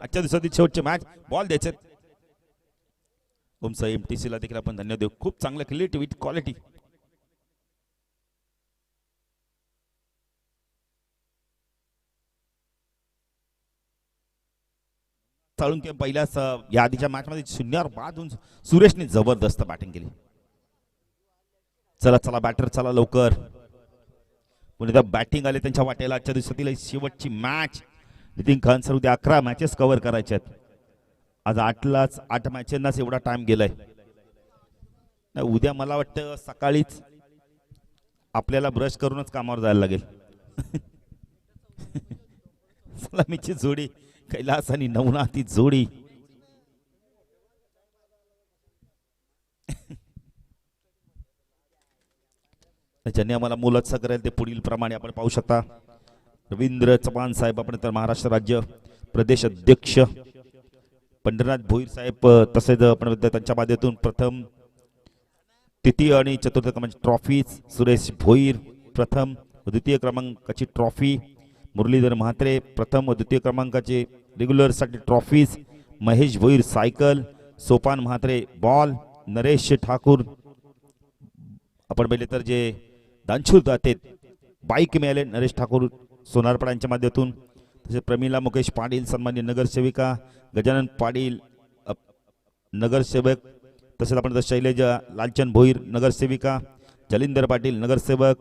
आजच्या दिवसातील शेवटचे मॅच बॉल द्यायचे ओमचा MTC ला देखील आपण धन्यवाद देऊ. खूप चांगलं क्रिएटिव्हिटी क्वालिटी. साळुंके पहिल्याच या आधीच्या मॅच मध्ये 0 बाद होऊन सुरेशने जबरदस्त बॅटिंग केली. चला चला बॅटर चला लवकर. पुन्हा बॅटिंग आले त्यांच्या वाटेला. आजच्या दिवसातील शेवटची मॅच. नितीन खान सर उद्या 11 मॅचेस कव्हर करायचे आहेत. आज 8 मॅचेंनाच एवढा टाइम गेलाय. उद्या मला वाटतं सकाळीच आपल्याला ब्रश करूनच कामावर जायला लागेल. सलामीची जोडी कैलास आणि नवनाथी जोडी. ज्यांनी आम्हाला मुलाचा करेल ते पुढील प्रमाणे आपण पाहू शकता. रवींद्र चव्हाण साहेब आपण तर महाराष्ट्र राज्य प्रदेश अध्यक्ष. पंढरनाथ भोईर साहेब तसेच आपण त्यांच्या माध्यमातून प्रथम तृतीय आणि चतुर्थ क्रमांकाची ट्रॉफीज. सुरेश भोईर प्रथम व द्वितीय क्रमांकाची ट्रॉफी. मुरलीधर म्हात्रे प्रथम व द्वितीय क्रमांकाचे रेग्युलर साठी trophies. Mahesh Bhoir cycle. Sopan Mhatre ball. Naresh Thakur आपण पहिले तर जे दानशूर दाते बाईक मिळाले नरेश ठाकूर सोनारपाड्यांच्या माध्यमातून. तसेच प्रमिला मुकेश पाटील सन्मान्य नगरसेविका. गजानन पाटील नगरसेवक. तसेच आपण शैलेजा लालचंद भोईर नगरसेविका. जलिंदर पाटील नगरसेवक.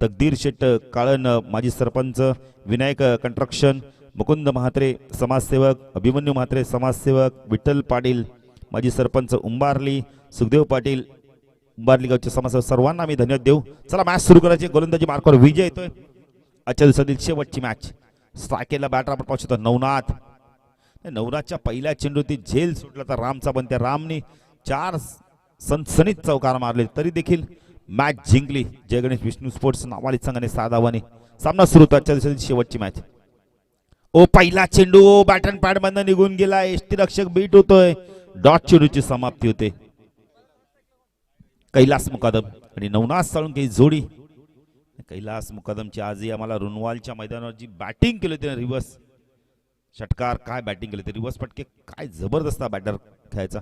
तकदीर शेट काळन माजी सरपंच. विनायक कंस्ट्रक्शन. मुकुंद म्हात्रे समाजसेवक. अभिमन्यू म्हात्रे समाजसेवक. विठ्ठल पाटील माजी सरपंच उंबारली. सुखदेव पाटील उंबारली गावचे समाजसेवक. सर्वांना मी धन्यवाद देऊ. चला मॅच सुरू करायची. गोलंदाजी मार्कवर विजय येतोय. आजच्या दिवसातील शेवटची मॅच. स्ट्रायकेला बॅटर आपण पाहू शकतो नवनाथ. नवनाथच्या पहिल्या चेंडूती झेल सुटला तर रामचा पण त्या रामने 4 सनसनीत चौकार मारले तरी देखील मॅच जिंकली. जय गणेश विष्णू स्पोर्ट्स नावाली संघाने 6 धावांनी सामना सुरू होता. आजच्या दिवसातील शेवटची मॅच. ओ पहिला चेंडू बॅट अँड पॅड मधून निघून गेला. यष्टीरक्षक बीट होतोय. डॉट चेंडूची समाप्ती होते. कैलास मुकादम आणि नवनाथ साळुंके ही जोडी. कैलास मुकादमची आजही आम्हाला रुनवालच्या मैदानावर जी बॅटिंग केली होती रिव्हर्स षटकार काय बॅटिंग केली होती. रिव्हर्स फटके काय जबरदस्त बॅटर खेळायचा.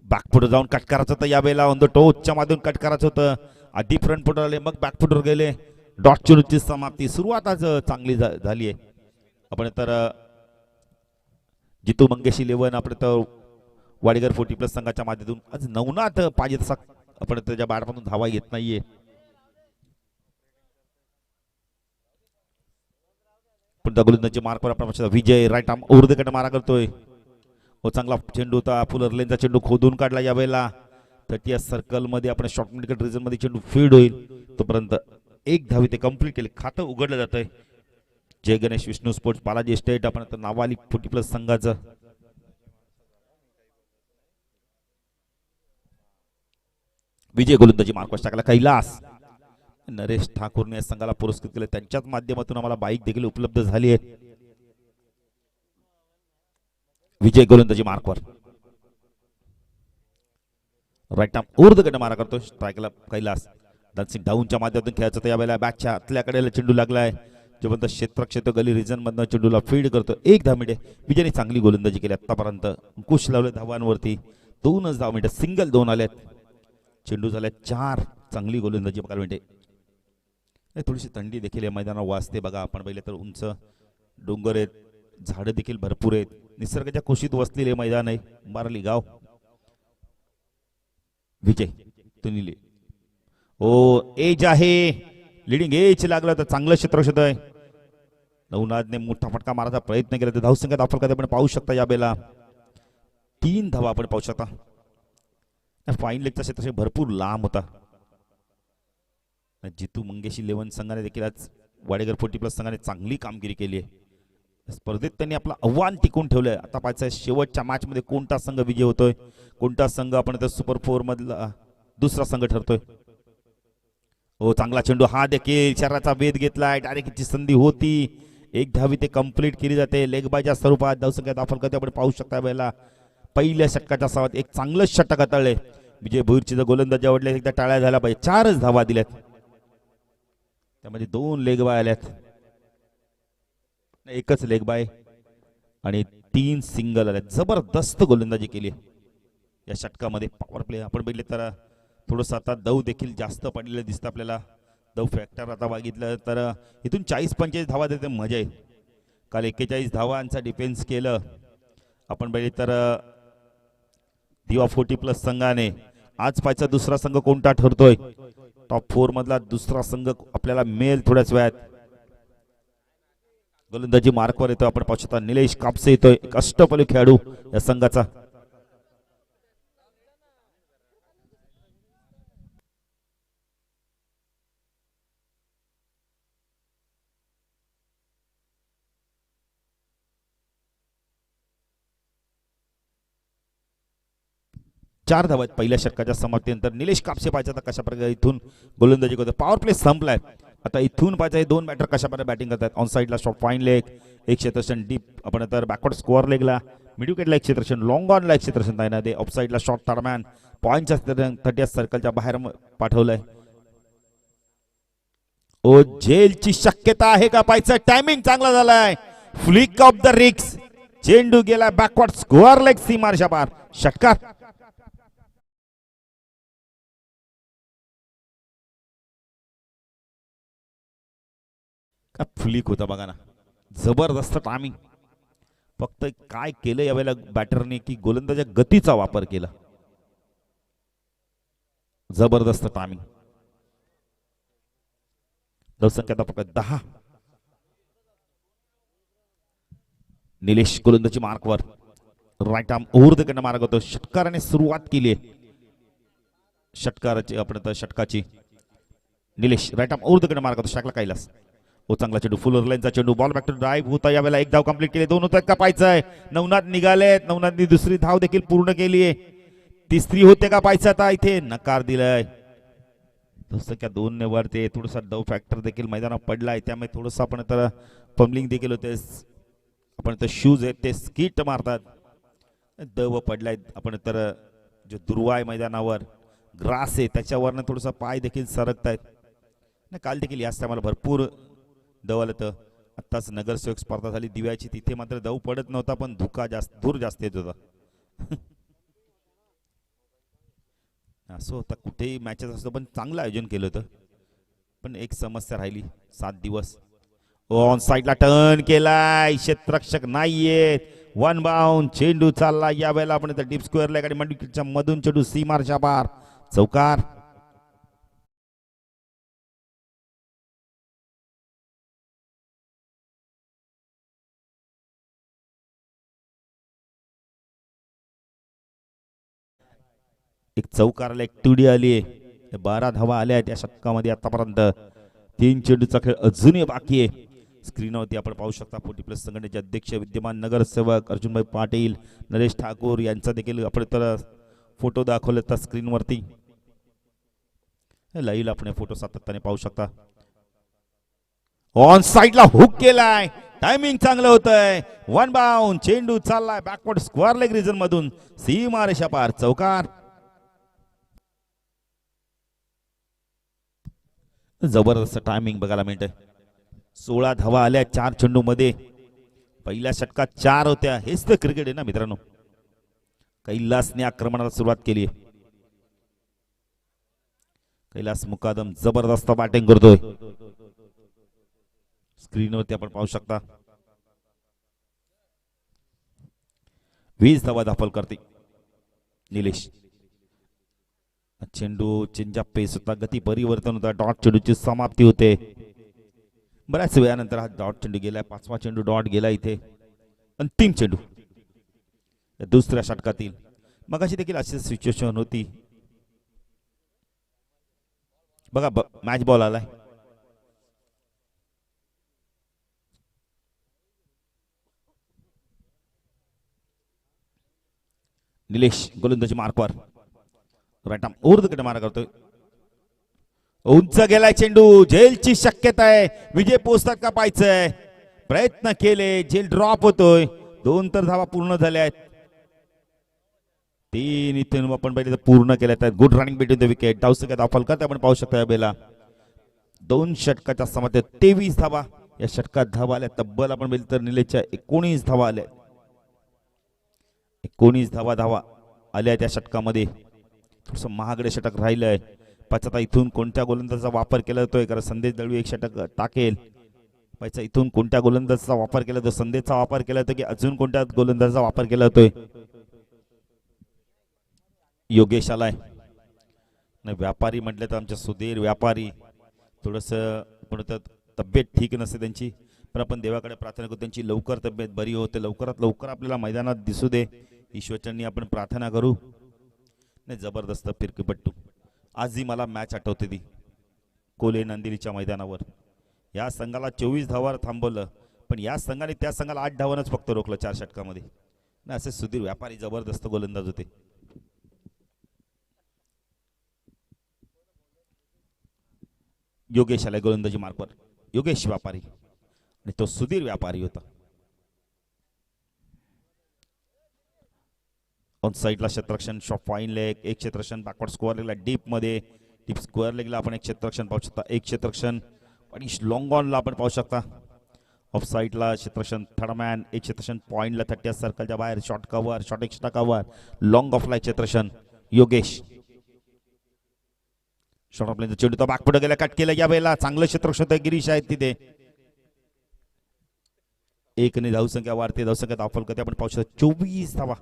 बॅकफुटर जाऊन कट करायचं होतं यावेळेला. ऑन द टोचच्या माध्यमातून कट करायचं होतं. आधी फ्रंट फुटर आले मग बॅकफुटर गेले. डॉट चेंडूची समाप्ती. सुरुवात आज चांगली झाली आहे. आपण तर जितू मंगेश 11 आपण तर वाडेकर 40+ संघाच्या माध्यमातून आज नवनाथ पाहिजे तसा आपण त्याच्या बॅटमधून धावा येत नाहीये. पण गोलंदाजी मार्कवर आपण विजय राईट आर्म उर्धकडे मारा करतोय. हो चांगला चेंडू होता. फुलर लेनचा चेंडू खोदून काढला यावेळेला. 30 सर्कल मध्ये आपण शॉर्ट मिडकट रिजन मध्ये चेंडू फीड होईल तोपर्यंत 1 धावी ते कंप्लीट केले. खातं उघडलं जातंय. जय गणेश विष्णू स्पोर्ट्स बालाजी स्टेट आपण तर नावाली 40+ संघाचं विजय गोलंदाजी मार्कवर टाकला. कैलास नरेश ठाकूरने संघाला पुरस्कृत केले. त्यांच्याच माध्यमातून आम्हाला बाईक देखील उपलब्ध झाली आहे. विजय गोलंदाजी मार्कवर राईट आर्म ऊर्ध्वकडे मारा करतो. स्ट्राईकला कैलास. डान्सिंग डाऊनच्या माध्यमातून खेळायचं होतं यावेळेला. बॅटच्या आतल्याकडे चेंडू लागलाय. जेव्हा क्षेत्र गली रिजन मधनं चेंडूला फीड करतो. 1 धाव मिनिटे. विजयने चांगली गोलंदाजी केली आतापर्यंत. अंकुश लावले धावांवरती. 2च धाव मिनिटे. सिंगल 2 आलेत. चेंडू झाले 4. चांगली गोलंदाजी बघायला मिळते. थोडीशी थंडी देखील या मैदानावर वाजते बघा. आपण पाहिलं तर उंच डोंगर आहेत. झाडं देखील भरपूर आहेत. निसर्गाच्या कुशीत वसलेले मैदान आहे बारली गाव. विजय तुनिले ओ एज आहे. लिडिंग एज लागला तर चांगलं क्षेत्ररक्षक आहे. नवनाथने मोठा फटका मारायचा प्रयत्न केला तर धावसंख्या दाखल करता आपण पाहू शकता. यावेळेला 3 धावा आपण पाहू शकता. फाईन लेगचा क्षेत्र भरपूर लांब होता. जितू मंगेश 11 संघाने देखील आज वाडेकर 40+ संघाने चांगली कामगिरी केली आहे. स्पर्धेत त्यांनी आपलं आव्हान टिकून ठेवलंय. आता पाहायचं शेवटच्या मॅच मध्ये कोणता संघ विजय होतोय. कोणता संघ आपण तर सुपर 4 मधला दुसरा संघ ठरतोय. हो चांगला चेंडू. हा देखील शरीराचा वेध घेतलाय. डायरेक्टची संधी होती. 1 धावी ते कंप्लीट केली जाते. लेग बायच्या स्वरूपात धावसंख्या दाखल करते आपण पाहू शकता. वेळेला पहिल्या षटकाच्या सावत एक चांगलं षटक हाताळले. विजय भोईरची जर गोलंदाजी आवडले एकदा टाळ्या झाल्या पाहिजे. 4च धावा दिल्यात. त्यामध्ये 2 लेग बाय आल्यात. एकच लेग बाय आणि 3 सिंगल आले. जबरदस्त गोलंदाजी केली या षटकामध्ये. पॉवर प्ले आपण बघितले तर थोडंसं आता दव देखील जास्त पडलेलं दिसतं आपल्याला. दव फॅक्टर आता बघितलं तर इथून 40-45 धावा देते मजा येईल. काल 41 धावांचा डिफेन्स केलं आपण बघितलं तर दिवा 40+ संघाने. आज पायचा दुसरा संघ कोणता ठरतोय? टॉप 4 मधला दुसरा संघ आपल्याला मिळेल थोड्याच वेळात. गोलंदाजी मार्कवर येतो आपण पाहू शकता. निलेश कापसे येतोय, एक अष्टपैलू खेळाडू या संघाचा. चार धावा पहिल्या षटकाच्या समाप्तीनंतर. निलेश कापसे पाहिजे आता कशा प्रकारे इथून गोलंदाजी करतो. पॉवर प्ले संपलाय. आता इथून पाहिजे 2 बॅटर कशा प्रकारे बॅटिंग करतात. ऑन साईडला शॉट फाईन लेग, एक क्षेत्ररक्षण डीप आपण तर बॅकवर्ड स्कोअर लेगला, मिड विकेटला एक क्षेत्ररक्षण, लॉंग ऑनला एक क्षेत्ररक्षण आहे ना ते. ऑफ साईडला शॉट टर्मॅन पॉईंटच्या 30 सर्कलच्या बाहेर पाठवलंय. ओ जेलची शक्यता आहे का पाहायचं. टायमिंग चांगला झालाय. फ्लिक ऑफ द रिक्स. चेंडू गेला बॅकवर्ड स्कोअर लेग सीमारेषा पार. षटकार. का फ्लिक होता बघा ना. जबरदस्त टायमिंग. फक्त काय केलं यावेळेला बॅटरने की गोलंदाजा गतीचा वापर केला. जबरदस्त टायमिंग. धावसंख्या फक्त 10. निलेश गोलंदाजी मार्कवर. राईट आर्म ओव्हर द कडनं मार्ग होतो. षटकाराने सुरुवात केली आहे षटकाराची आपण षटकाची. Nilesh right arm over the कडनं मार्ग होतो. शाकला कैलास. ओ चांगला चेंडू फुल लाईनचा चेंडू. बॉल बॅक टू ड्राईव्ह होता. यावेळेला एक धाव कंप्लीट केली. 2 होतात का पाहायचंय. नवनाथ निघालेत. नवनाथनी दुसरी धाव देखील पूर्ण केली आहे. तिसरी होते का पाहायचं आता. इथे नकार दिलाय. धावसंख्या 2 ने वरते. थोडासा दव फॅक्टर देखील मैदानात पडलाय. त्यामुळे थोडंसं आपण तर पम्बलिंग देखील होते. आपण तर शूज आहेत ते स्किट मारतात. दव पडलाय. आपण तर जो दुर्वा आहे मैदानावर ग्रास आहे त्याच्यावरनं थोडंसं पाय देखील सरकतायत. ना काल देखील याच टायमाला भरपूर दव आलं. तर आत्ताच नगरसेवक स्पर्धा झाली दिव्याची. तिथे मात्र दव पडत नव्हता पण धूर जास्त येत होता. असं होतं कुठेही मॅचेस असतो पण चांगलं आयोजन केलं होतं. पण एक समस्या राहिली. 7 दिवस. ऑन साईडला टर्न केलाय. क्षेत्ररक्षक नाहीयेत. 1 बाउंड. चेंडू चालला यावेळेला आपण डीप स्क्वेअरला गाडी मंडीच्या मधून चेंडू सीमारच्या पार. चौकार. एक चौकाराला एक तुडी आली आहे. 12 धावा आल्या आहेत या षटकामध्ये आतापर्यंत. 3 चेंडूचा खेळ अजूनही बाकी आहे. स्क्रीनवरती आपण पाहू शकता 40+ संघटनेचे अध्यक्ष विद्यमान नगरसेवक अर्जुनभाई पाटील, नरेश ठाकूर यांचा देखील आपण तर फोटो दाखवले तर स्क्रीनवरती. लाईव्ह आपण फोटो सातत्याने पाहू शकता. ऑन साईडला हुक केलाय. टायमिंग चांगलं होतंय. 1 बाउंड. चेंडू चाललाय बॅकवर्ड स्क्वेअर लेग रिजन मधून सीमारेषा पार. चौकार. जबरदस्त टायमिंग बघायला मिळतंय. 16 धावा आल्या 4 चेंडू मध्ये. पहिल्या षटकात 4 होत्या. हेच तर क्रिकेट आहे ना मित्रांनो. कैलासने आक्रमणाला सुरुवात केली आहे. कैलास मुकादम जबरदस्त बॅटिंग करतोय. स्क्रीनवरती आपण पाहू शकता. 20 धावा दाखल करते निलेश. चेंडू चेंजअप पेस होता. गती परिवर्तन होता. डॉट चेंडूची समाप्ती होते. बऱ्याच वेळानंतर हा डॉट चेंडू गेलाय. 5वा चेंडू डॉट गेला इथे. अंतिम चेंडू दुसऱ्या षटकातील. मग अशी देखील अशी सिच्युएशन होती बघा. मॅच बॉल आलाय. निलेश गोलंदाजी मार्कवर. राईट आर्म ओव्हर द मारा करतोय. उंच गेलाय चेंडू. झेलची शक्यता आहे. विजय पोहोचतात का पाहायचंय. प्रयत्न केले. झेल ड्रॉप होतोय. 2 तर धावा पूर्ण झाल्या आहेत. 3 इथून आपण पहिले पूर्ण केल्या आहेत. Good running between the wicket. धावसंख्या दाखल करते आपण पाहू शकता. या बेला 2 षटकाच्या समाप्तीत 23 धावा या षटकात धावा आल्या. तब्बल आपण बघितलं तर निलेशच्या 19 धावा आल्या. कोणीच धावा धावा आल्या त्या षटकामध्ये. थोडंसं महागडे षटक राहिलंय. पाचता इथून कोणत्या गोलंदाजाचा वापर केला जातोय, कारण संदेश दळवी एक षटक टाकेल. पाहिजे इथून कोणत्या गोलंदाजाचा वापर केला जातो, संदेशचा वापर केला जातो की अजून कोणत्या गोलंदाजाचा वापर केला जातोय. योगेश आलाय. व्यापारी म्हटलं तर आमच्या सुधीर व्यापारी थोडंसं तब्येत ठीक नसते त्यांची, पण आपण देवाकडे प्रार्थना करू त्यांची लवकर तब्येत बरी होते, लवकरात लवकर आपल्याला मैदानात दिसू दे, ईश्वरचरणी आपण प्रार्थना करू. नाही जबरदस्त फिरकीपट्टू. आजही मला मॅच आठवते ती कोले नंदिनीच्या मैदानावर. या संघाला 24 धावावर थांबवलं, पण या संघाने त्या संघाला 8 धावांच फक्त रोखलं 4 षटकामध्ये. नाही असे सुधीर व्यापारी जबरदस्त गोलंदाज होते. योगेश आला गोलंदाजी मार्कवर. योगेश व्यापारी आणि तो सुधीर व्यापारी होता. ऑन साईडला क्षेत्ररक्षण शॉप फाईन लेग, एक क्षेत्ररक्षण बॅकवर्ड स्क्वेअर लेगला डीप मध्ये, डीप स्क्वेअर लेगला आपण एक क्षेत्ररक्षण पाहू शकता. एक क्षेत्ररक्षण आणि लॉंग ऑनला आपण पाहू शकता. ऑफ साईडला क्षेत्ररक्षण थर्डमॅन, एक क्षेत्ररक्षण पॉईंटला 30 सर्कलच्या बाहेर, short cover, short extra cover, long ऑफला क्षेत्ररक्षण योगेश. शॉर्ट ऑफलाईनचा चेंडू तो बॅक पुढे गेला, कट केला. या वेळेला चांगलं क्षेत्ररक्षण गिरीश आहेत तिथे. एकने धावसंख्या वाढते, धावसंख्या दाखल करते आपण पाहू शकतो 24 धावा.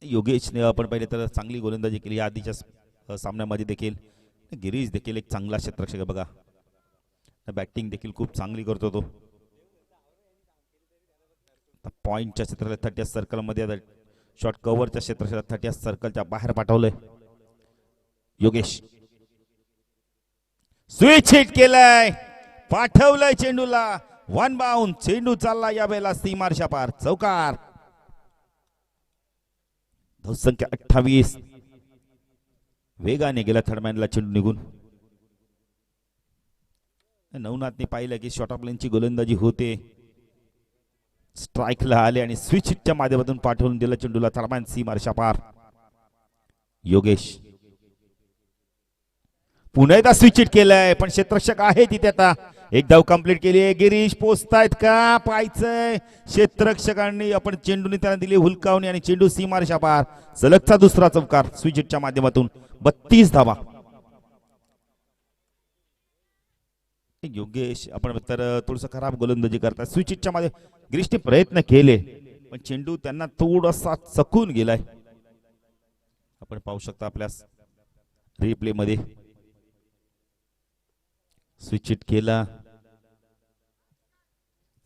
योगेशने आपण पाहिले तर चांगली गोलंदाजी केली. आधीच्या सामन्यामध्ये देखील गिरीश देखील एक चांगला क्षेत्ररक्षक बघा, बॅटिंग देखील खूप चांगली करतो तो. पॉइंटच्या क्षेत्राला 30 सर्कलमध्ये, शॉर्ट कव्हरच्या क्षेत्राला 30 सर्कलच्या बाहेर पाठवलंय. योगेश स्विच हिट केलंय, पाठवलंय चेंडूला, वन बाउंड. चेंडू चालला या वेळेला सीमारशा पार, चौकार. धावसंख्या 28. वेगाने गेला थर्डमॅनला चेंडू निघून. नवनाथने पाहिलं की शॉर्ट ऑफ लाईनची गोलंदाजी होते, स्ट्राईकला आले आणि स्विच हिटच्या माध्यमातून पाठवून दिला चेंडूला. थर्डमॅन सीमारशा पार. योगेश पुन्हा एकदा स्विच हिट केलंय, पण क्षेत्ररक्षक आहे तिथे. आता एक धाव कंप्लीट केली आहे. गिरीश पोचतायत का पाहायचंय. क्षेत्ररक्षकांनी आपण चेंडूने त्यांना दिली हुलकावणी आणि चेंडू सीमारशा पार. सलगचा दुसरा चौकार स्विच हिटच्या माध्यमातून. 32 धावा. योगेश आपण तर थोडस खराब गोलंदाजी करतात. स्विच हिटच्या मध्ये गिरीशने प्रयत्न केले, पण चेंडू त्यांना थोडासा चकून गेलाय. आपण पाहू शकता आपल्या रिप्ले मध्ये. स्विच हिट केला,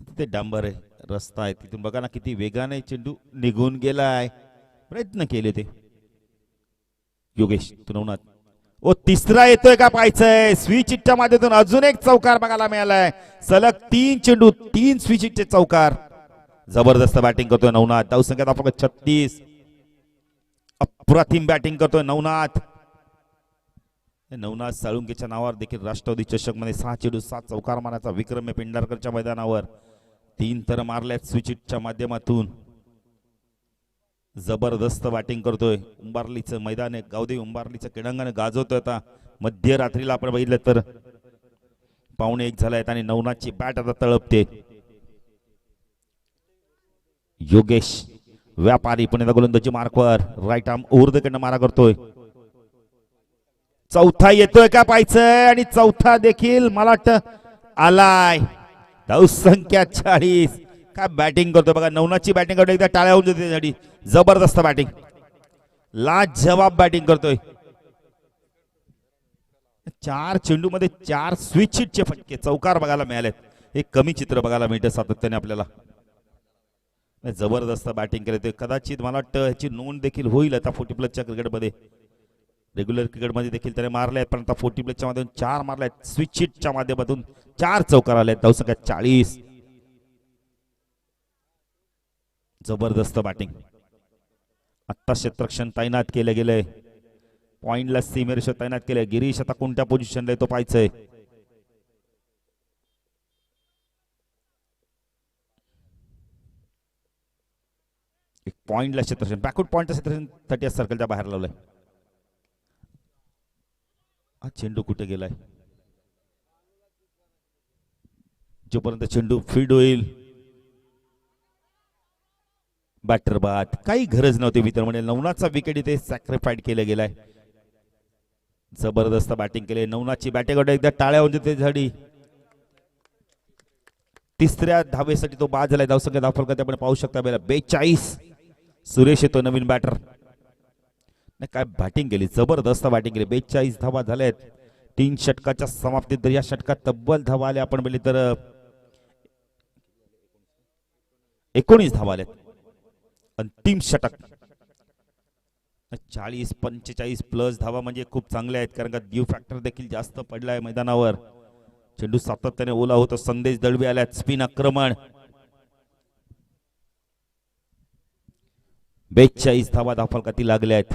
तिथे डांबर आहे, रस्ता आहे, तिथून बघा ना किती वेगाने चेंडू निघून गेलाय. प्रयत्न केले ते. योगेश तुनवनाथ. ओ तिसरा येतोय का पाहायचंय. स्विच हिटच्या माध्यमातून अजून एक चौकार बघायला मिळालाय. सलग 3 चेंडू 3 स्विच हिटचे चौकार. जबरदस्त बॅटिंग करतोय नवनाथ. धावसंख्या आपण 36. अप्रतिम बॅटिंग करतोय नवनाथ. नवनाथ साळुंकेच्या नावावर देखील राष्ट्रवादी चषक मध्ये 6 चेंडू 7 चौकार मारण्याचा विक्रम आहे पेंढारकरच्या मैदानावर. 3 तर मारल्यात स्विच हिटच्या माध्यमातून. जबरदस्त बॅटिंग करतोय. उंबारलीचं मैदान आहे, गावदेवी उंबारलीचं क्रीडांगण गाजवतोय. आता मध्यरात्रीला आपण बघितलं तर 1:15 झालायत आणि नवनाथची बॅट आता तळपते. योगेश व्यापारी पुन्हा गोलंदाजी मार्कवर, राईट आर्म ओव्हरकडनं मारा करतोय. चौथा येतोय का पाहायचंय आणि चौथा देखील मला वाटतं आलाय. धावसंख्या 40. काय बॅटिंग करतोय बघा. नवनाथची बॅटिंग करतोय, एकदा टाळ्या होऊन जाते त्यासाठी. जबरदस्त बॅटिंग, लाजवाब बॅटिंग करतोय. 4 चेंडू मध्ये 4 स्विच हिटचे फटके चौकार बघायला मिळालेत. एक कमी चित्र बघायला मिळतं सातत्याने आपल्याला. जबरदस्त बॅटिंग केले ते. कदाचित मला वाटतं ह्याची नोंद देखील होईल आता 40 प्लसच्या क्रिकेटमध्ये. रेग्युलर क्रिकेटमध्ये देखील त्याने मारले आहेत, पण आता 40 प्लसच्या माध्यमातून 4 मारले आहेत. स्विच हिटच्या माध्यमातून 4 चौकार आले. धावसंख्या 40. जबरदस्त बॅटिंग. आत्ता क्षेत्ररक्षण तैनात केले गेले, पॉइंटला सीमेरेषा तैनात केले. गिरीश आता कोणत्या पोझिशनला तो पाहायचंय. एक पॉइंटला क्षेत्ररक्षण, बॅकवर्ड पॉइंटचं क्षेत्ररक्षण 30 सर्कलच्या बाहेर लावलंय. हा चेंडू कुठे गेलाय. जोपर्यंत चेंडू फील्ड होईल बॅटर बाद, काही गरज नव्हती मित्र म्हणजे नवनाथचा विकेट इथे सॅक्रिफाईड केला गेलाय. जबरदस्त बॅटिंग केली नवनाथची. बॅटिंग एकदा टाळ्या होऊन ते झाडी. तिसऱ्या धावेसाठी तो बाद झालाय. धावसंख्या दाखल करते आपण पाहू शकता. 42. सुरेश येतो नवीन बॅटर. नाही काय बॅटिंग केली, जबरदस्त बॅटिंग केली. 42 धावा झाल्यात 3 षटकाच्या समाप्तीत. तर या षटकात तब्बल धावा आल्या आपण बोलले तर 19 धावा आल्यात. अंतिम षटक 40-45 प्लस धावा म्हणजे खूप चांगले आहेत, कारण का ड्यू फॅक्टर देखील जास्त पडलाय मैदानावर. चेंडू सातत्याने ओला होतो. संदेश दळवी आल्यात. स्पिन आक्रमण. 42 धावा धावफलकाती लागल्या आहेत.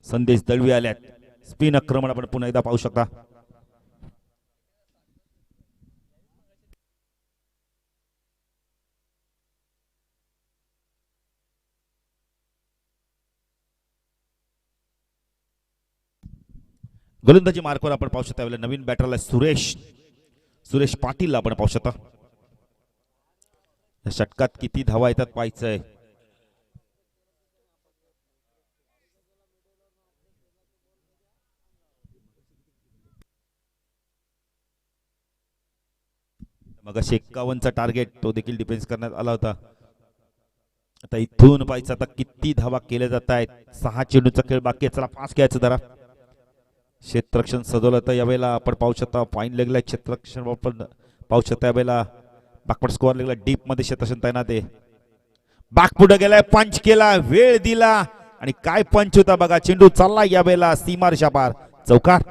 संदेश दळवी आल्यात. स्पिन आक्रमण आपण पुन्हा एकदा पाहू शकता. गोलंदाजी मार्कवर आपण पाहू शकता. नवीन बॅटरला सुरेश पाटील आपण पाहू शकता. षटकात किती धावा येतात पाहायचंय. मग 51चा टार्गेट तो देखील डिफेन्स करण्यात आला होता. आता इथून पाहायचं आता किती धावा केल्या जात आहेत. 6 चेंडूचा खेळ बाकी आहे. चला फास्ट घ्यायचं जरा. क्षेत्ररक्षण सजवलं तर यावेळेला आपण पाहू शकता. फाईन लेगला क्षेत्ररक्षण आपण पाहू शकता. यावेळेला बॅकवर्ड स्कोअर लेगला डीप मध्ये क्षेत्ररक्षण तैनात आहे. बॅक पुढे गेलाय. पंच केला, वेळ दिला आणि काय पंच होता बघा. चेंडू चालला यावेळेला सीमारेषा पार. चौकार.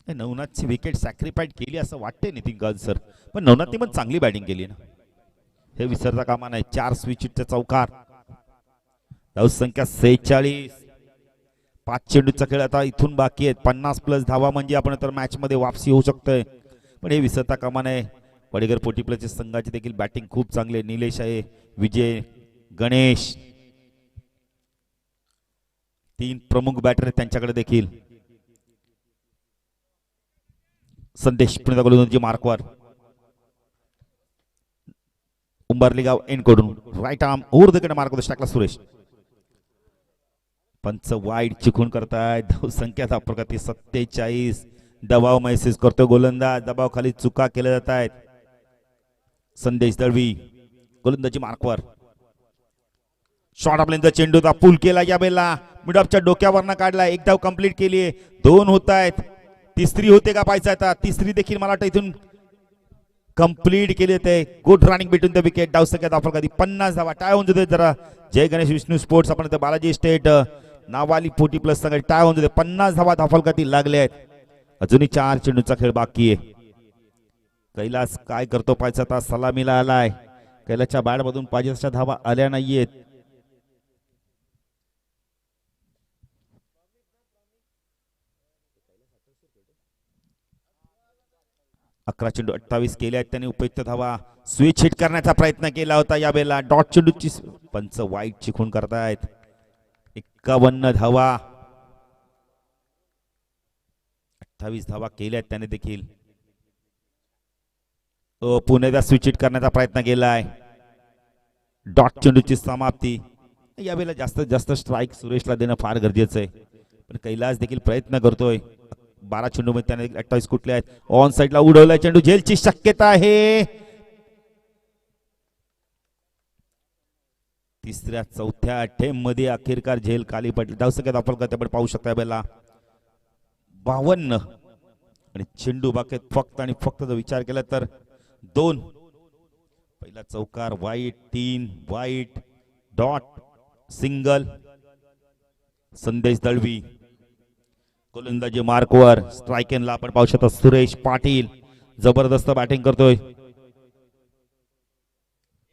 नवनाथची विकेट सॅक्रिफाईड केली असं वाटते नितीन गाज सर, पण नवनाथने पण चांगली बॅटिंग केली ना, हे विसरता कामा नाही. 4 स्विचचा चौकार. धावसंख्या 46. 5 चेंडूचा खेळ आता इथून बाकी आहेत. 50 प्लस धावा म्हणजे आपण तर मॅच मध्ये वापसी होऊ शकतोय, पण हे विसरता कामा नये. वडेगर पोटी प्लसच्या संघाची देखील बॅटिंग खूप चांगली आहे. निलेश आहे, विजय, गणेश, 3 प्रमुख बॅटर आहेत त्यांच्याकडे देखील. संदेश पुणे गोलंदाजी मार्कवर. उंबरली गाव एंड कडून राईट आर्म ओव्हर द कडे मार्क टाकला सुरेश. पंच वाईड चिकून करतायत. धावसंख्या धावप्रगती 47. दबाव महसूस करतो गोलंदाज. दबाव खाली चुका केल्या जात आहेत. संदेश दळवी गोलंदाजी मार्कवर. शॉर्ट आपल्यानंतर चेंडूचा पूल केला या बेला. मिडऑफच्या डोक्यावरनं काढला. 1 धाव कंप्लीट केली आहे. 2 होत आहेत. तिसरी होते का पाहायचं आता. तिसरी देखील मला वाटतं इथून कंप्लीट केली ते. Good running between the wicket. धावसंख्या धावफलकाती 50 धावा. टाय होऊन जाते जरा. जय गणेश विष्णू स्पोर्ट्स आपण बालाजी स्टेट नावाली पोटी प्लस संघ टाय होऊन जाते. 50 धावा धावफलकाती लागले आहेत. अजूनही 4 चेंडूचा खेळ बाकी आहे. कैलास काय करतो पाहायचं आता. सलामीला आलाय. कैलासच्या बॅट मधून पाहिजे तशा धावा आल्या नाहीयेत. अकरा चेंडू 28 केले आहेत त्यांनी. उपयुक्त धावा. स्विच हिट करण्याचा प्रयत्न केला होता यावेळेला. डॉट चेंडूची पंच वाईट चिखून करतायत. 51 धावा. 28 धावा केल्या आहेत त्याने देखील. पुण्याचा स्विच हिट करण्याचा प्रयत्न केलाय. डॉट चेंडूची समाप्ती. यावेळेला जास्तीत जास्त स्ट्राईक सुरेशला देणं फार गरजेचं आहे, पण कैलास देखील प्रयत्न करतोय. 12 चेंडू मध्ये त्याने 28 कुठले आहेत. ऑन साइडला उडवलाय चेंडू. झेलची शक्यता आहे. तिसऱ्या चौथ्या अटेम्प्ट मध्ये अखेरकार झेल खाली पडली. धावसंख्या दाखल करते आपण पाहू शकता यावेळेला 52 आणि चेंडू बाकेत फक्त आणि फक्त जर विचार केला तर 2. पहिला चौकार वाईट, 3 वाईट, डॉट, सिंगल. संदेश दळवी गोलंदाजी मार्कवर. स्ट्रायकेनला आपण पाहू शकतो सुरेश पाटील. जबरदस्त बॅटिंग करतोय.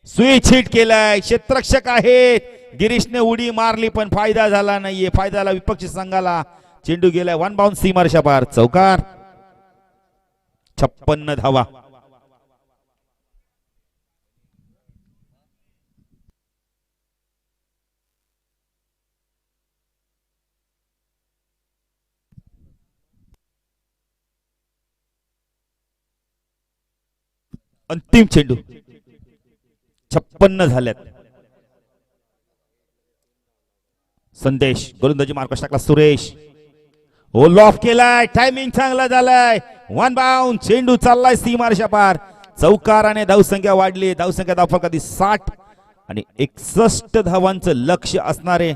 स्विच हिट केलाय. क्षेत्ररक्षक आहेत. गिरीशने उडी मारली पण फायदा झाला नाहीये. फायदा झाला विपक्षी संघाला. चेंडू गेलाय 1 बाउंस सीमारेषा पार. चौकार. 56 धावा. अंतिम चेंडू. 56 झाल्यात. संदेश गोलंदाजी मार्कस टाकला. सुरेश ओ लॉफ केलाय. टायमिंग चांगला झालाय. One bound. चेंडू चाललाय सीमारेषा पार. चौकाराने धावसंख्या वाढली. धावसंख्या धावफलकात 60 आणि 61 धावांचं लक्ष असणारे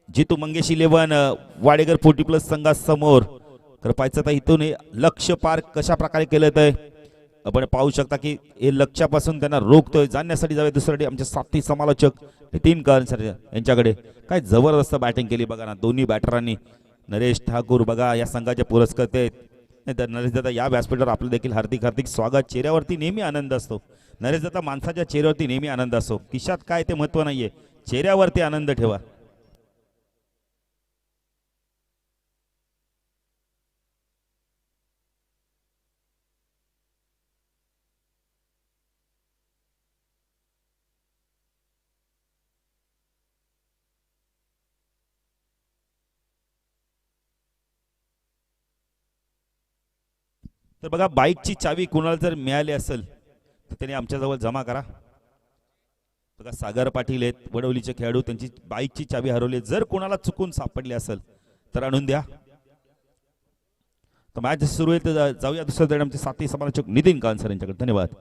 जितू मंगेश 11 वाडेकर 40+ संघासमोर. तर पाहायचं तर इथून लक्ष पार कशा प्रकारे केलं तर आपण पाहू शकता की हे लक्ष्यापासून त्यांना रोखतोय. जाण्यासाठी जावे दुसऱ्यासाठी आमचे साथी समालोचक नितीन काळसर यांच्याकडे. काय जबरदस्त बॅटिंग केली बघा ना दोन्ही बॅटरांनी. नरेश ठाकूर बघा या संघाचे पुरस्कर्ते आहेत. नाही तर नरेश दादा या व्यासपीठावर आपलं देखील हार्दिक हार्दिक स्वागत. चेहऱ्यावरती नेहमी आनंद असतो. नरेश दादा माणसाच्या चेहऱ्यावरती नेहमी आनंद असतो. खिशात काय ते महत्व नाहीये. चेहऱ्यावरती आनंद ठेवा. तर बघा बाईकची चावी कुणाला जर मिळाली असेल तर त्यांनी आमच्याजवळ जमा करा. बघा सागर पाटील आहेत वडवलीचे खेळाडू. त्यांची बाईकची चावी हरवली. जर कोणाला चुकून सापडली असेल तर आणून द्या. तर मॅच सुरू आहे तर जाऊया दुसऱ्या आमचे साथी समालोचक नितीन काळसर यांच्याकडे. धन्यवाद.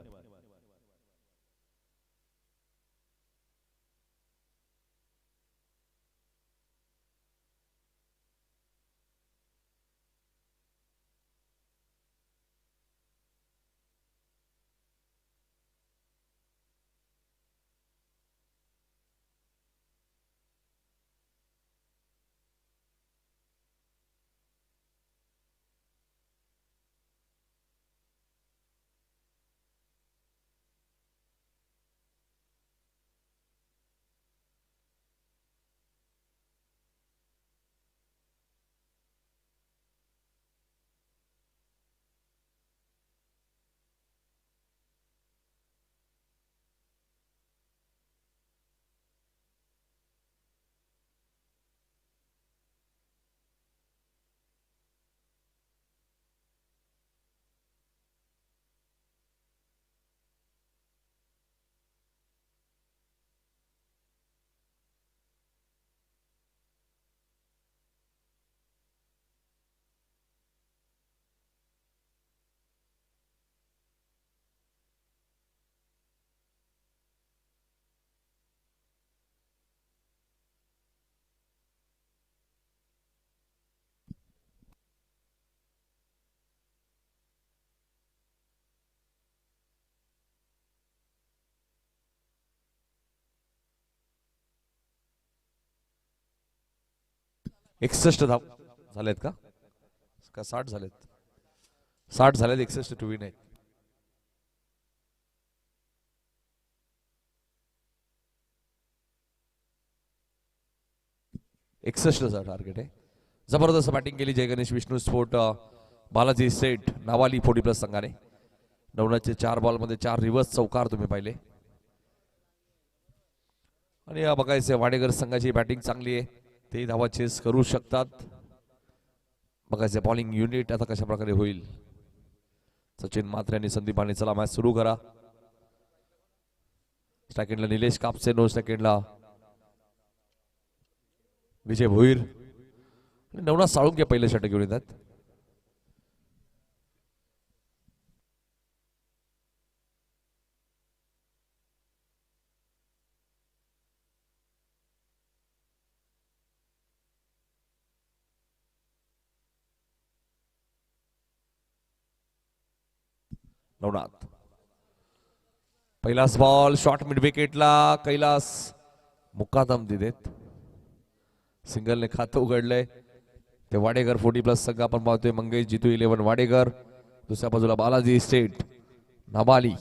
एकसष्ट धाव झालेत का 60 झालेत. 60 झालेत. 61 टू विन आहेत. चा टार्गेट आहे. जबरदस्त बॅटिंग केली जय गणेश विष्णू स्पोर्ट बालाजी सेट नावाली 40+ संघाने. नवनाथचे 4 बॉलमध्ये 4 रिव्हर्स चौकार तुम्ही पाहिले. आणि या बघायचे वाडेकर संघाची बॅटिंग चांगली आहे. ते धावा चेस करू शकतात. बघायचे बॉलिंग युनिट आता कशा प्रकारे होईल. सचिन म्हात्रे आणि संदीप आणि चला मॅच सुरू करा. सेकंडला निलेश कापसे. 9 सेकंडला विजय भोईर. नवनाथ साळुंके पहिले षटक घेऊन येतात. नवनाथ पहिलाच बॉल शॉर्ट मिड विकेटला. कैलास मुकादम दिलेत. सिंगलने खातं उघडलंय. ते वाडेकर 40+ संघ आपण पाहतोय. मंगेश जितू 11 वाडेकर. दुसऱ्या बाजूला बालाजी स्टेट नाबाली.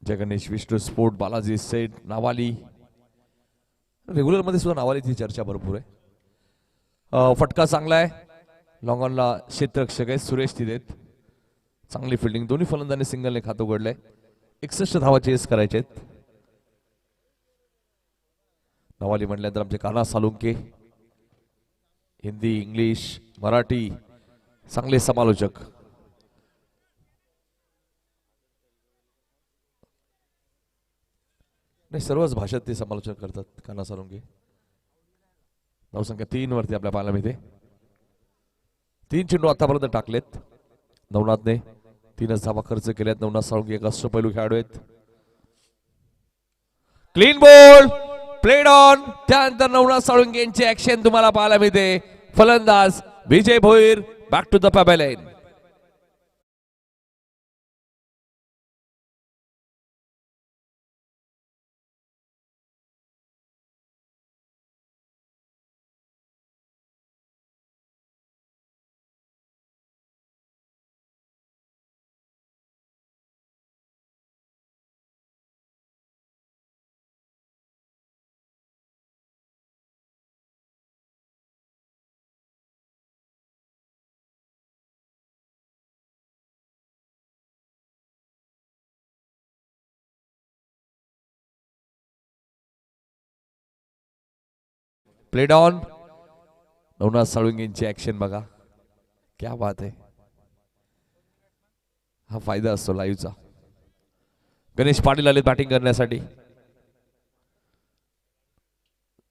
Jai Ganesh Vishnu Sport Balaji State Nawali. Regular मध्ये सुद्धा नावालीची चर्चा भरपूर आहे. फटका चांगला आहे. लॉंग ऑनला क्षेत्ररक्षक आहे सुरेश तिथेत. चांगली फिल्डिंग. दोन्ही फलंदाजांनी सिंगलने खातं उघडलंय. 61 धावा चेस करायचे आहेत. नवाली म्हटल्यानंतर आमचे कान्हा साळुंके हिंदी इंग्लिश मराठी चांगले समालोचक. नाही, सर्वच भाषेत ते समालोचन करतात. काना साळुंखे धावसंख्या 3 वरती आपल्या पाहायला मिळते. 3 चेंडू आतापर्यंत टाकलेत नवनाथने. 3च धावा खर्च केल्यात. नवनाथ साळुंखे एक अष्टपैलू खेळाडू आहेत. Clean ball played on. त्यानंतर नवनाथ साळुंखे यांची ऍक्शन तुम्हाला पाहायला मिळते. फलंदाज Vijay Bhoir back to the pavilion. Played on. Navnath साळुंखेंची ऍक्शन बघा, क्या बात आहे. हा फायदा असतो लाईव्हचा. गणेश पाटील आले बॅटिंग करण्यासाठी.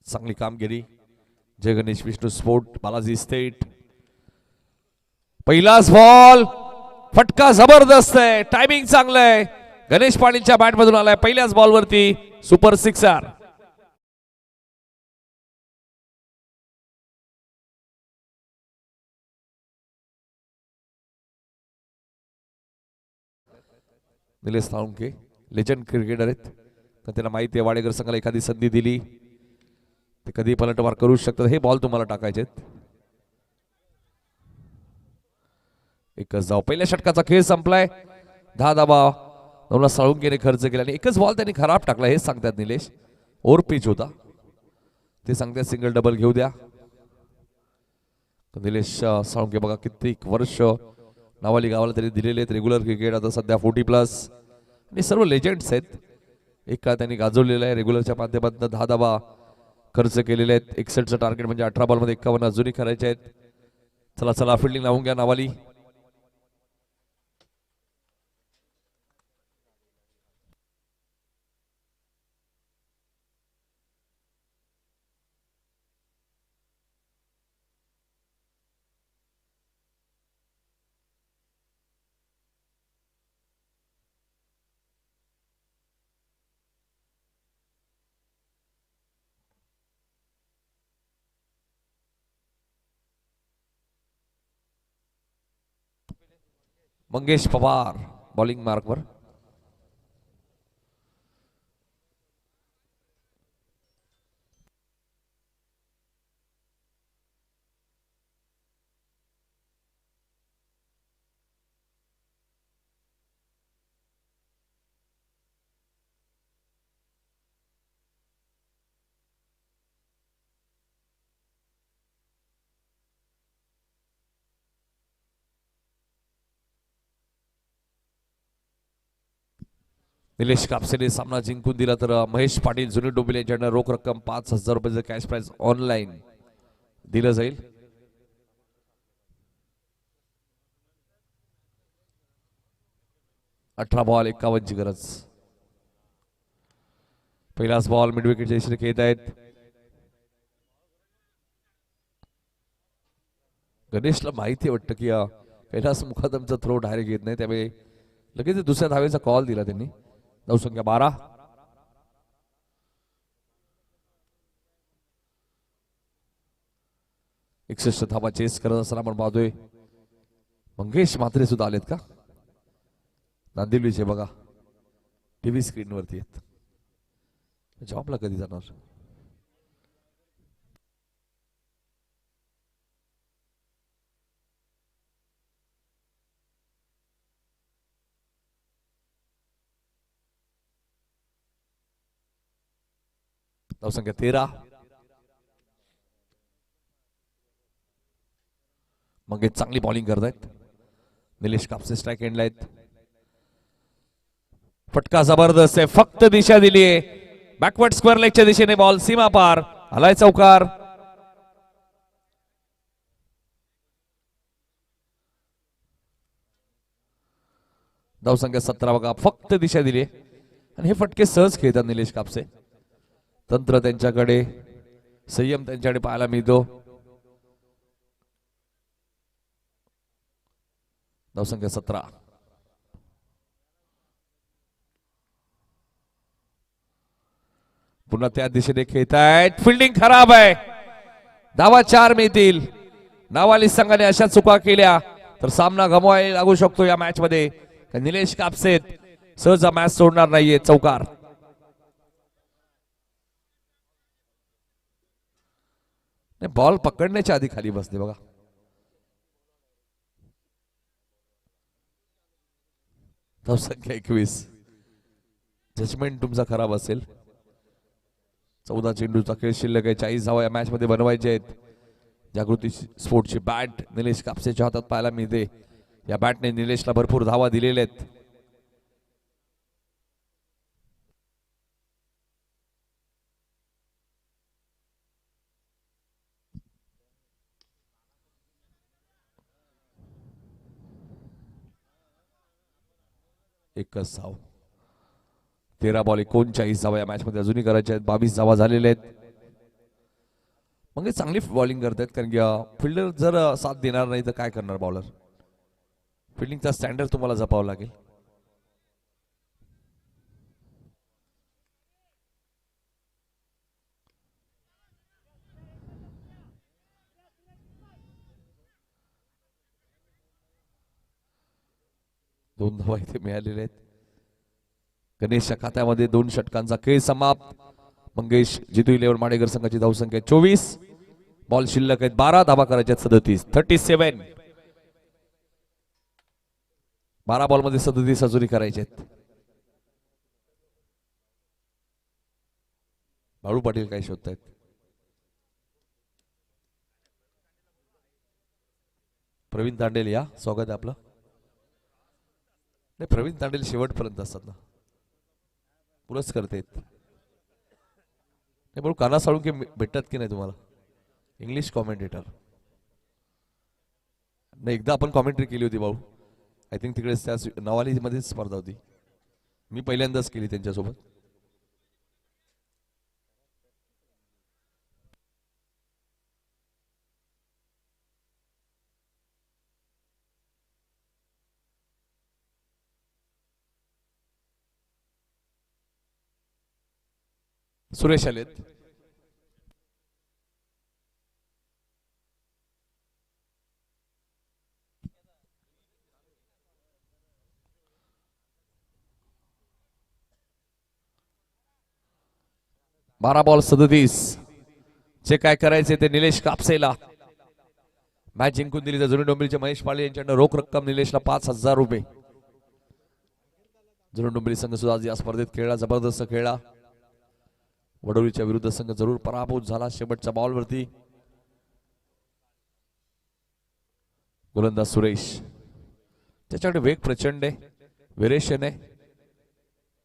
चांगली कामगिरी जय गणेश विष्णू स्पोर्ट बालाजी स्टेट. पहिलाच बॉल फटका जबरदस्त आहे. टायमिंग चांगलं आहे. गणेश पाटीलच्या बॅट मधून आलाय. पहिल्याच बॉल वरती super sixer. Nilesh Salunkhe legend cricketer आहेत. तर त्यांना माहिती आहे वाडेकर संघाला एखादी संधी दिली ते कधी पलटवार करू शकतात. हे बॉल तुम्हाला टाकायचे आहेत. एकच धाव. पहिल्या षटकाचा खेळ संपलाय. 10 धावा नवनाथ साळुंखेने खर्च केला आणि एकच बॉल त्यांनी खराब टाकला. हेच सांगतात निलेश. ओव्हर पिच होता ते सांगतात. सिंगल डबल घेऊ द्या. निलेश साळुंखे बघा कित्येक वर्ष नावाली गावाला तरी दिलेले आहेत. रेग्युलर क्रिकेट आता सध्या 40+ आणि सर्व लेजंड्स आहेत. एक काळ त्यांनी गाजवलेला आहे. रेग्युलरच्या माध्यमातून 10 धावा खर्च केलेले आहेत. 61चं टार्गेट म्हणजे 18 बॉलमध्ये 51 अजूनही करायचे आहेत. चला चला फिल्डिंग लावून घ्या नावाली. मंगेश पवार बॉलिंग मार्कवर. निलेश कापसेने सामना जिंकून दिला तर महेश पाटील जुनी डोंबिवली यांच्याकडे रोख रक्कम 5,000 रुपयाचं कॅश प्राइज ऑनलाईन दिलं जाईल. अठरा बॉल 51ची गरज. पहिलाच बॉल मिड विकेटच्या दिशेने खेळत आहेत. गणेशला माहिती वाटतं की कैलास मुखादमचा थ्रो डायरेक्ट येत नाही, त्यामुळे लगेच दुसऱ्या धावेचा कॉल दिला त्यांनी. धावसंख्या 12. एकसष्ट धावा चेस करत असताना आपण पाहतोय मंगेश म्हात्रे सुद्धा आलेत का नांदिवलीचे बघा टीव्ही स्क्रीन वरती आहेत. जॉबला कधी जाणार. धावसंख्या 13. मंगेश चांगली बॉलिंग करतायत. निलेश कापसे स्ट्राइक एंडला आहेत. फटका जबरदस्त आहे. फक्त दिशा दिली आहे बॅकवर्ड स्क्वेअर लेगच्या दिशेने. बॉल सीमा पार आलाय चौकार. धावसंख्या 17 बघा. फक्त दिशा दिली. आणि हे फटके सहज खेळतात निलेश कापसे. तंत्र त्यांच्याकडे, संयम त्यांच्याकडे पाहायला मिळतो. धावसंख्या 17. पुन्हा त्या दिशेने खेळतायत. फिल्डिंग खराब आहे. धावा 4 मिळतील. नावाली संघाने अशा चुका केल्या तर सामना गमवायला लागू शकतो या मॅच मध्ये. निलेश कापसे सहज मॅच सोडणार नाहीये. चौकार. बॉल पकडण्याच्या आधी खाली बसले बघा. धावसंख्या 21. जजमेंट तुमचा खराब असेल. 14 चेंडूचा खेळ शिल्लक आहे. 40 धावा या मॅच मध्ये बनवायचे आहेत. जागृती स्पोर्टची बॅट निलेश कापसेच्या हातात पाहायला मिळते. या बॅटने निलेशला भरपूर धावा दिलेल्या आहेत. एकच धाव. 13 बॉल 39 धावा या मॅच मध्ये अजूनही करायच्या आहेत. 22 धावा झालेल्या आहेत. मग चांगली बॉलिंग करतायत कारण की फिल्डर जर साथ देणार नाही तर काय करणार बॉलर. फिल्डिंगचा स्टँडर्ड तुम्हाला जपावं लागेल. दोन धावा इथे मिळालेल्या आहेत. गणेशच्या खात्यामध्ये 2 षटकांचा खेळ समाप्त. मंगेश जितू 11 माडेकर संघाची धावसंख्या 24. बॉल शिल्लक आहेत 12. धावा करायच्या 37. 37. 12 बॉल मध्ये 37 अजूनही करायचे आहेत. बाळू पाटील काय शोधतायत. प्रवीण तांडेल या स्वागत आहे आपलं. नाही प्रवीण तांडेल शेवटपर्यंत असतात ना. पुरच करतायत. नाही बरोबर काना साळुंके भेटतात की नाही तुम्हाला इंग्लिश कॉमेंटेटर. नाही एकदा आपण कॉमेंट्री केली होती भाऊ. आय थिंक तिकडे त्या नवाली मध्ये स्पर्धा होती. मी पहिल्यांदाच केली त्यांच्यासोबत. सुरेश आलेत. बारा बॉल 37. जे काय करायचे ते निलेश कापसेला. मॅच जिंकून दिली तर जुनी डोंबिवलीचे महेश पाळे यांच्याकडे रोख रक्कम निलेशला 5,000 रुपये. जुनी डोंबिवली संघ सुद्धा आज या स्पर्धेत खेळला. जबरदस्त खेळला. वडोलीच्या विरुद्ध संघ जरूर पराभूत झाला शेवटच्या बॉलवरती. गोलंदाज सुरेश त्याच्याकडे वेग प्रचंड आहे. व्हेरिएशन आहे.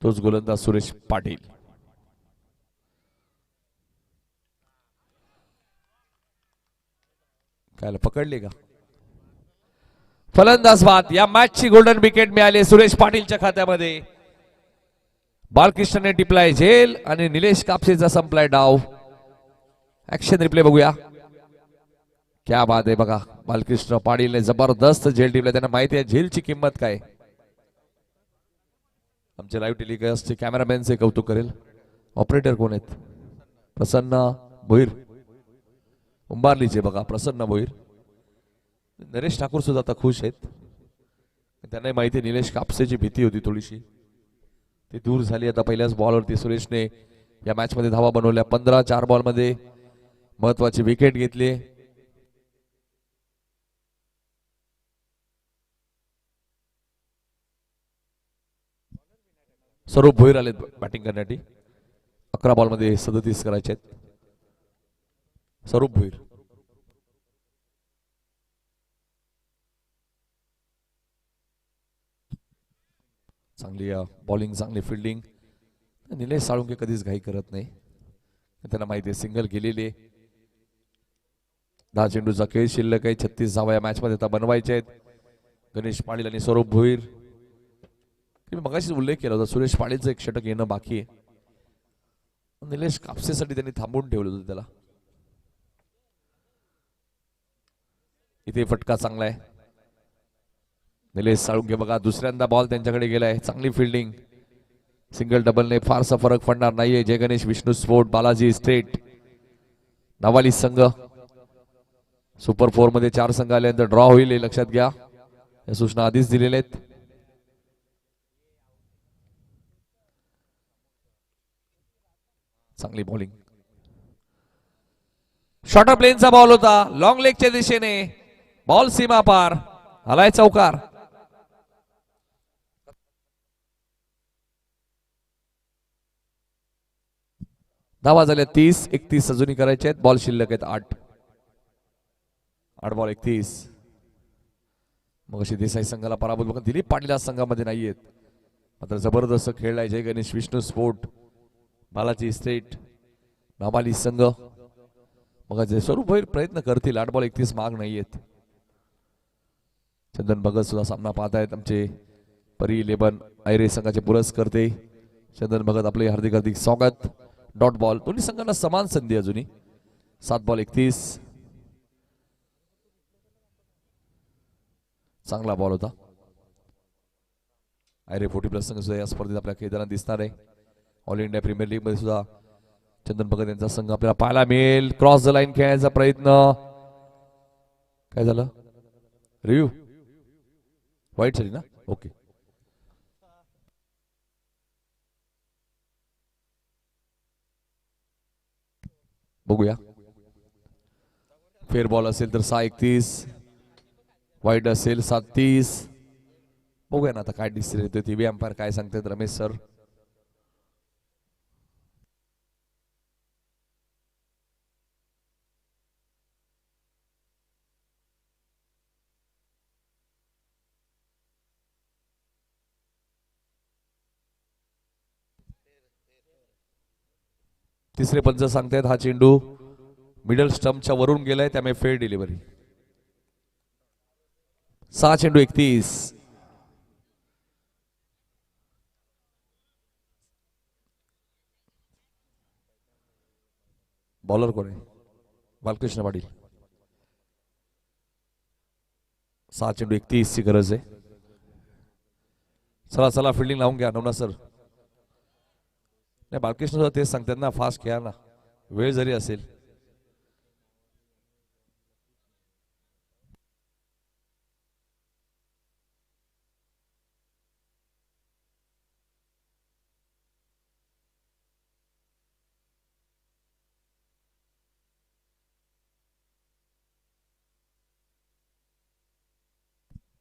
तोच गोलंदाज सुरेश पाटील. काय पकडले का. फलंदाज बाद. या मॅचची गोल्डन विकेट मिळाली सुरेश पाटीलच्या खात्यामध्ये. बालकृष्णने टिपलाय झेल आणि निलेश कापसेचा संपलाय डाव. ऍक्शन रिप्ले बघूया. क्या बात आहे बघा. बालकृष्ण पाटीलने जबरदस्त झेल टिपलाय. त्यांना माहिती आहे झेलची किंमत काय. आमचे लाईव्ह टेलिकास्टचे कॅमेरामॅनचे कौतुक करेल. ऑपरेटर कोण आहेत. प्रसन्न भोईर उंबारलीचे बघा. प्रसन्न भोईर. नरेश ठाकूर सुद्धा आता खुश आहेत. त्यांना माहिती निलेश कापसेची भीती होती थोडीशी. ती दूर झाली आता. पहिल्याच बॉलवरती सुरेशने या मॅच मध्ये धावा बनवल्या. 15 4 बॉल मध्ये महत्वाची विकेट घेतली. स्वरूप भोईर आले बॅटिंग करण्यासाठी. 11 बॉल मध्ये 37 करायचे आहेत. स्वरूप भोईर. चांगली बॉलिंग चांगली फिल्डिंग. निलेश साळुंके कधीच घाई करत नाही. त्यांना माहिती आहे सिंगल गेलेली. 10 चेंडूचा खेळ शिल्लक आहे. 36 धावा या मॅच मध्ये आता बनवायचे आहेत. गणेश पाटील आणि स्वरूप भोईर. की मी मगाशीच उल्लेख केला होता, सुरेश पाडीचं एक षटक येणं बाकी आहे. निलेश कापसेसाठी त्यांनी थांबवून ठेवलं होतं त्याला. इथे फटका चांगला आहे. निलेश साळुंके बघा दुसऱ्यांदा बॉल त्यांच्याकडे गेलाय. चांगली फिल्डिंग. सिंगल डबलने फारसा फरक पडणार नाहीये. जय गणेश विष्णू स्पोर्ट बालाजी स्टेट नावाली संघ सुपर 4 मध्ये 4 संघ आल्यानंतर ड्रॉ होईल हे लक्षात घ्या. या सूचना आधीच दिलेल्या आहेत. चांगली बॉलिंग. शॉर्टर प्लेनचा बॉल होता. लॉंग लेगच्या दिशेने बॉल सीमा पार. आलाय चौकार. धावा झाल्या 30. 31 अजूनही करायचे आहेत. बॉल शिल्लक आहेत 8. 8 बॉल 31. मग अशी देसाई संघाला पराभूत बघा. दिलीप पाटील या संघामध्ये नाहीयेत. मात्र जबरदस्त खेळलाय जय गणेश विष्णू स्पोर्ट बालाजी स्टेट नावाली संघ. मग जे स्वरूप होईल प्रयत्न करतील. 8 बॉल 31 माग नाहीयेत. चंदन भगत सुद्धा सामना पाहतायत. आमचे परी 11 आयरे संघाचे पुरस्कर्ते चंदन भगत आपले हार्दिक हार्दिक स्वागत. Dot ball. दोन्ही संघांना समान संधी अजूनही. 7 बॉल 31. चांगला बॉल होता. आयरे 40+ संघ सुद्धा या स्पर्धेत आपल्या खेळताना दिसणार आहे. ऑल इंडिया प्रीमियर लीग मध्ये सुद्धा चंदन भगत यांचा संघ आपल्याला पाहायला मिळेल. क्रॉस द लाईन खेळण्याचा प्रयत्न. काय झालं? रिव्ह्यू वाईट झाली ना? ओके. बघूया. फेअर बॉल असेल तर 6-31. वाईट असेल 7-30. बघूया ना आता काय डिसिजन येतोय. टीव्ही अंपायर काय सांगतात रमेश सर. तिसरे पंच सांगतायत हा चेंडू मिडल स्टंपच्या वरून गेलाय त्यामुळे फेअर डिलिव्हरी. 6 चेंडू 31. बॉलर कोण आहे? बालकृष्ण पाटील. 6 चेंडू 31 ची गरज आहे. चला चला फिल्डिंग लावून घ्या नवना सर. नाही बालकृष्ण सुद्धा तेच सांगतात ना फास्ट खेळा ना वेळ जरी असेल.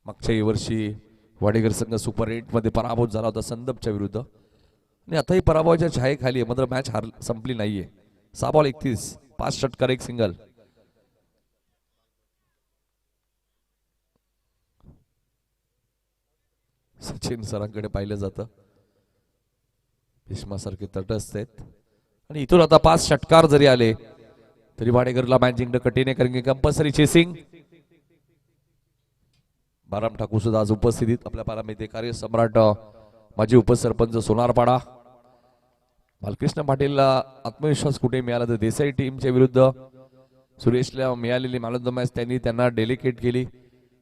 मागच्या वर्षी वाडेकर संघ सुपर 8 मध्ये पराभूत झाला होता संदपच्या विरुद्ध आणि आताही पराभवाच्या छायेखाली आहे. मात्र मॅच संपली नाहीये. 6 बॉल 31. 5 षटकार 1 सिंगल. सचिन सरांकडे पाहिलं जातं. भीष्मासारखे तटस्थ आहेत आणि इथून आता 5 षटकार जरी आले तरी वाडेकरला मॅच जिंकणं कठीण आहे कारण की कंपल्सरी चेसिंग. बाराम ठाकूर सुद्धा आज उपस्थितीत आपल्या पारामिते कार्य सम्राट माजी उपसरपंच सोनारपाडा. बालकृष्ण पाटीलला आत्मविश्वास कुठे मिळाला तर देसाई टीमच्या विरुद्ध सुरेशला मिळालेली मॅन ऑफ द मॅच त्यांनी त्यांना डेलिकेट केली.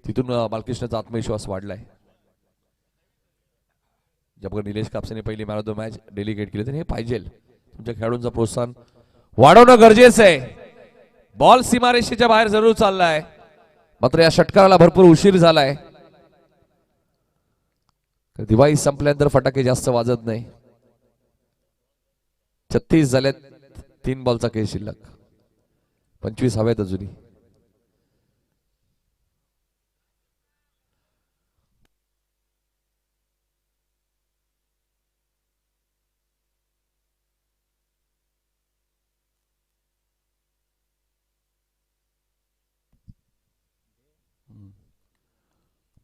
तिथून बालकृष्णाचा आत्मविश्वास वाढलाय. ज्या निलेश कापसेने पहिली man of the match delicate केली तर हे पाहिजे. तुमच्या खेळाडूंचं प्रोत्साहन वाढवणं गरजेचं आहे. बॉल सीमारेषेच्या बाहेर जरूर चाललाय मात्र या षटकाराला भरपूर उशीर झालाय. दिवाळी संपल्यानंतर फटाके जास्त वाजत नाही. 36 झाल्यात. 3 बॉलचा खेळ शिल्लक. 25 हवेत अजूनही.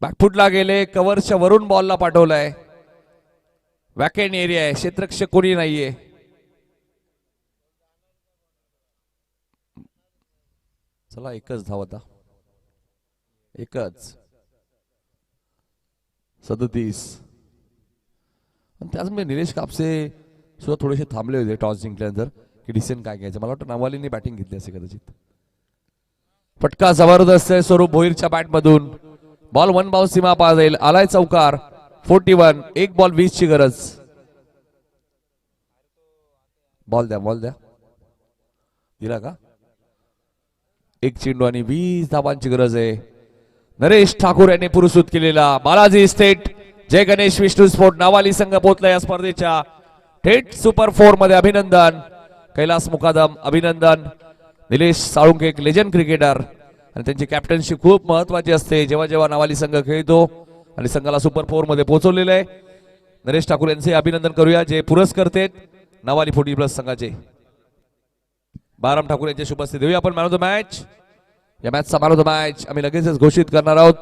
बॅकफुटला गेले. कव्हरच्या वरून बॉलला पाठवलाय. वॅकेंट एरिया आहे. क्षेत्ररक्षक कोणी नाहीये. चला एकच धाव आता. एकच. 37. पण त्याचमुळे निलेश कापसे सुद्धा थोडेसे थांबले होते टॉस जिंकल्यानंतर की डिसिजन काय घ्यायचं. मला वाटतं नावालीने बॅटिंग घेतली असे कदाचित. फटका जबरदस्त आहे स्वरूप भोईरच्या बॅटमधून. बॉल 1 बाउन्स सीमा पार जाईल. आलाय चौकार 41. एक बॉल 20 ची गरज. बॉल द्या दिला का. एक चेंडू आणि 20 धावांची गरज आहे. नरेश ठाकूर यांनी पुरस्कृत केलेला बालाजी इस्टेट जय गणेश विष्णू स्पोर्ट नावाली संघ पोहोचला या स्पर्धेच्या थेट सुपर 4 मध्ये. अभिनंदन कैलास मुकादम, अभिनंदन. निलेश साळुंके एक लेजंड क्रिकेटर आणि त्यांची कॅप्टनशी खूप महत्वाची असते जेव्हा जेव्हा नावाली संघ खेळतो आणि संघाला सुपर 4 मध्ये पोहोचवलेलं आहे. नरेश ठाकूर यांचे अभिनंदन करूया जे पुरस्कर्ते नावाली 40+ संघाचे. बाराम ठाकूर यांची उपस्थिती देऊया आपण मॅन ऑफ द मॅच. या मॅचचा मॅन ऑफ द मॅच आम्ही लगेचच घोषित करणार आहोत.